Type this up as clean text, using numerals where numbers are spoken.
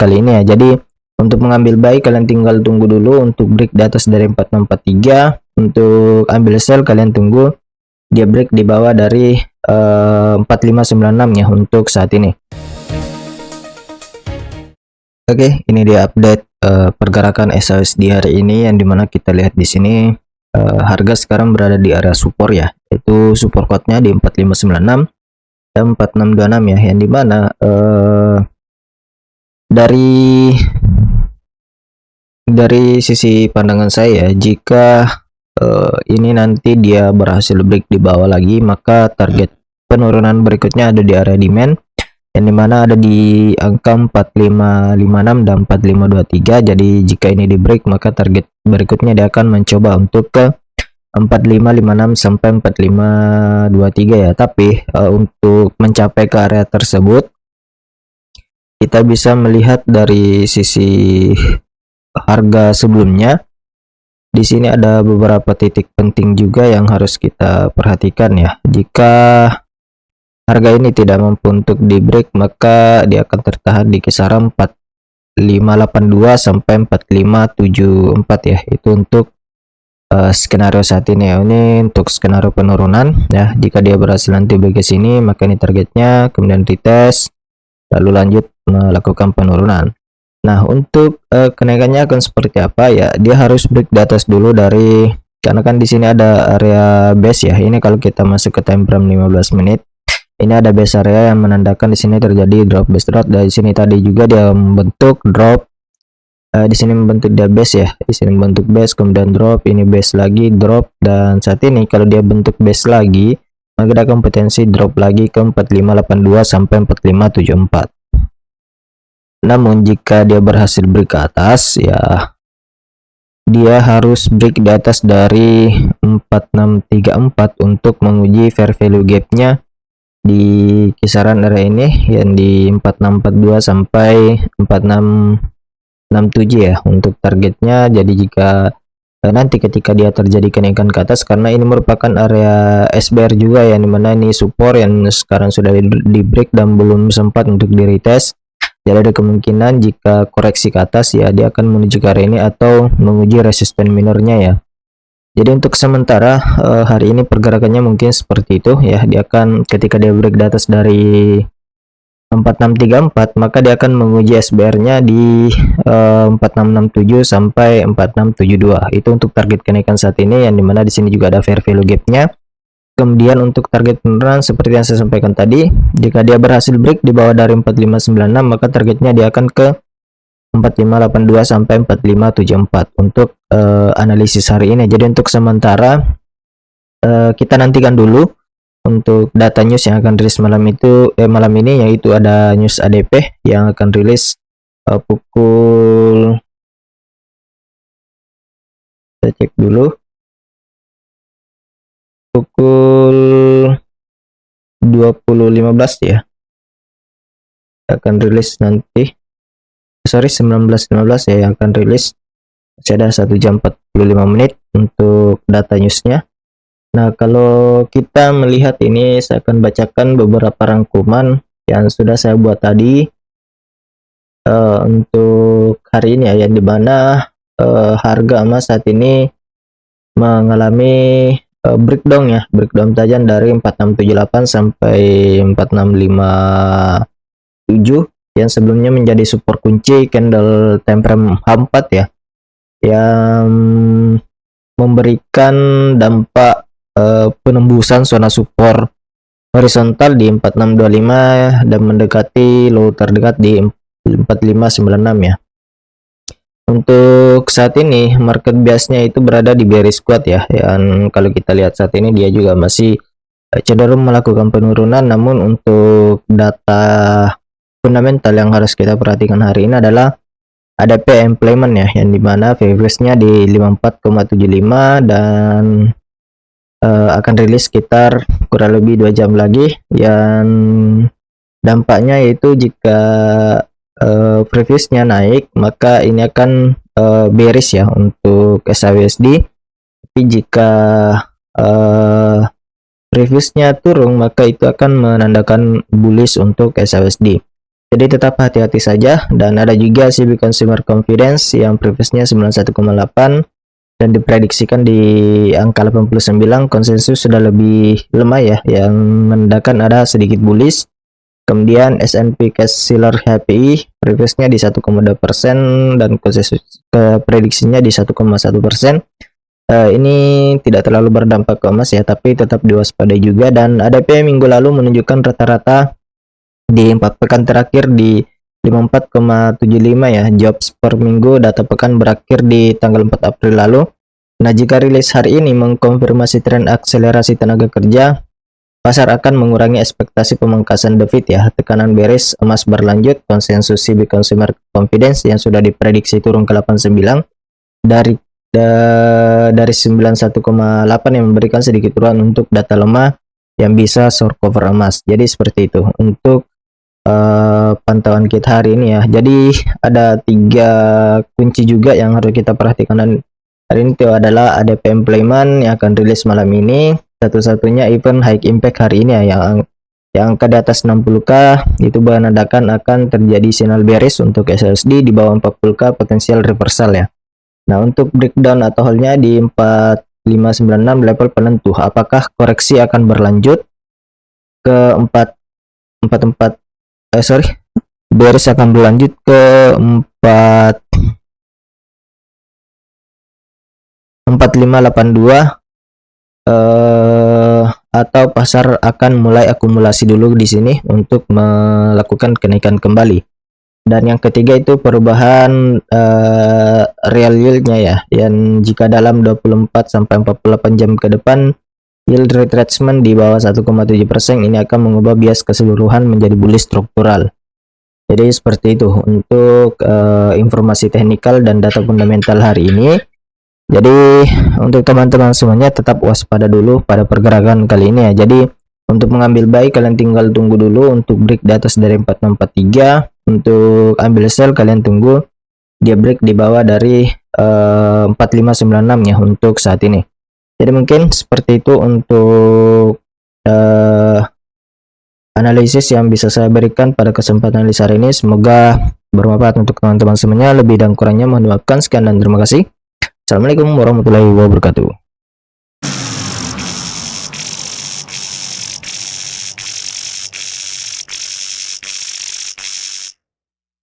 kali ini ya. Jadi untuk mengambil buy kalian tinggal tunggu dulu. Untuk break di atas dari 4643, untuk ambil sell kalian tunggu dia break di bawah dari 4596 ya untuk saat ini. Oke, ini dia update pergerakan SHUSD hari ini, yang dimana kita lihat di sini harga sekarang berada di area support ya, yaitu support quote-nya di 4596 dan 4626 ya, yang dimana dari sisi pandangan saya, jika ini nanti dia berhasil break di bawah lagi, maka target penurunan berikutnya ada di area demand, yang dimana ada di angka 4556 dan 4523. Jadi jika ini di break, maka target berikutnya dia akan mencoba untuk ke 4556 sampai 4523 ya. Tapi untuk mencapai ke area tersebut, kita bisa melihat dari sisi harga sebelumnya. Di sini ada beberapa titik penting juga yang harus kita perhatikan ya. Jika harga ini tidak mampu untuk di break, maka dia akan tertahan di kisaran 4582 sampai 4574 ya. Itu untuk skenario saat ini ya. Ini untuk skenario penurunan ya. Jika dia berhasil nanti break ke sini, maka ini targetnya, kemudian retest, lalu lanjut melakukan penurunan. Nah, untuk kenaikannya akan seperti apa ya? Dia harus break di atas dulu dari, karena kan di sini ada area base ya. Ini kalau kita masuk ke time frame 15 menit, ini ada base area yang menandakan di sini terjadi drop base drop. Dari sini tadi juga dia membentuk drop, di sini membentuk dia base ya. Di sini membentuk base, kemudian drop, ini base lagi, drop, dan saat ini kalau dia bentuk base lagi, maka ada kompetensi drop lagi ke 4582 sampai 4574. Namun jika dia berhasil break ke atas ya, dia harus break di atas dari 4634 untuk menguji fair value gapnya di kisaran area ini, yang di 4642 sampai 4667 ya untuk targetnya. Jadi jika nanti ketika dia terjadi kenaikan ke atas, karena ini merupakan area SBR juga ya, dimana ini support yang sekarang sudah di break dan belum sempat untuk di retest. Jadi ada kemungkinan jika koreksi ke atas ya, dia akan menuju ke area ini atau menguji resisten minornya ya. Jadi untuk sementara hari ini pergerakannya mungkin seperti itu ya. Dia akan, ketika dia break di atas dari 4634, maka dia akan menguji SBR-nya di 4667 sampai 4672. Itu untuk target kenaikan saat ini, yang dimana di sini juga ada fair value gap-nya. Kemudian untuk target penurunan seperti yang saya sampaikan tadi, jika dia berhasil break di bawah dari 4596, maka targetnya dia akan ke 4582 sampai 4574 untuk analisis hari ini. Jadi untuk sementara kita nantikan dulu untuk data news yang akan rilis malam ini, yaitu ada news ADP yang akan rilis pukul, saya cek dulu, pukul 20.15 ya, akan rilis nanti, sorry 19.15 ya yang akan rilis. Masih ada 1 jam 45 menit untuk data newsnya. Nah, kalau kita melihat ini, saya akan bacakan beberapa rangkuman yang sudah saya buat tadi untuk hari ini ya, yang dimana harga emas saat ini mengalami breakdown ya, breakdown tajam dari 4678 sampai 4657, yang sebelumnya menjadi support kunci candle time frame H4 ya, yang memberikan dampak penembusan zona support horizontal di 4625 dan mendekati low terdekat di 4596 ya. Untuk saat ini market biasnya itu berada di bearish squad ya, yang kalau kita lihat saat ini dia juga masih cenderung melakukan penurunan. Namun untuk data fundamental yang harus kita perhatikan hari ini adalah ADP employment ya, yang dimana VWS-nya di 54,75 dan akan rilis sekitar kurang lebih 2 jam lagi, yang dampaknya yaitu jika previousnya naik, maka ini akan bearish ya untuk SHUSD. Tapi jika previousnya turun, maka itu akan menandakan bullish untuk SHUSD. Jadi tetap hati-hati saja. Dan ada juga CB Consumer Confidence yang previousnya 91,8 dan diprediksikan di angka 89. Konsensus sudah lebih lemah ya, yang menandakan ada sedikit bullish. Kemudian S&P Cash Seller HPI previously di 1,2% dan konsensus prediksinya di 1,1%. Ini tidak terlalu berdampak ke emas ya, tapi tetap diwaspadai juga. Dan ADP minggu lalu menunjukkan rata-rata di 4 pekan terakhir di 54,75 ya. Jobs per minggu data pekan berakhir di tanggal 4 April lalu. Nah, jika rilis hari ini mengkonfirmasi tren akselerasi tenaga kerja, pasar akan mengurangi ekspektasi pemangkasan The Fed ya. Tekanan bearish emas berlanjut. Konsensus CB Consumer Confidence yang sudah diprediksi turun ke 89 dari 91,8 yang memberikan sedikit ruang untuk data lemah yang bisa short cover emas. Jadi seperti itu untuk pantauan kita hari ini ya. Jadi ada 3 kunci juga yang harus kita perhatikan dan hari ini itu adalah ADP employment yang akan rilis malam ini. Satu-satunya event high impact hari ini ya, yang angka di atas 60k itu menandakan akan terjadi sinyal bearish untuk SLSD. Di bawah 40k potensial reversal ya. Nah, untuk breakdown atau hold-nya di 4596 level penentu. Apakah koreksi akan berlanjut ke 44 bearish akan berlanjut ke 4582 atau pasar akan mulai akumulasi dulu di sini untuk melakukan kenaikan kembali. Dan yang ketiga itu perubahan real yield-nya ya, yang jika dalam 24 sampai 48 jam ke depan yield retracement di bawah 1,7% ini akan mengubah bias keseluruhan menjadi bullish struktural. Jadi seperti itu untuk informasi teknikal dan data fundamental hari ini. Jadi untuk teman-teman semuanya tetap waspada dulu pada pergerakan kali ini ya. Jadi untuk mengambil buy kalian tinggal tunggu dulu untuk break di atas dari 4643. Untuk ambil sell kalian tunggu dia break di bawah dari 4596 ya untuk saat ini. Jadi mungkin seperti itu untuk analisis yang bisa saya berikan pada kesempatan analisa hari ini. Semoga bermanfaat untuk teman-teman semuanya. Lebih dan kurangnya mohon dimaafkan. Sekian dan terima kasih. Assalamualaikum warahmatullahi wabarakatuh.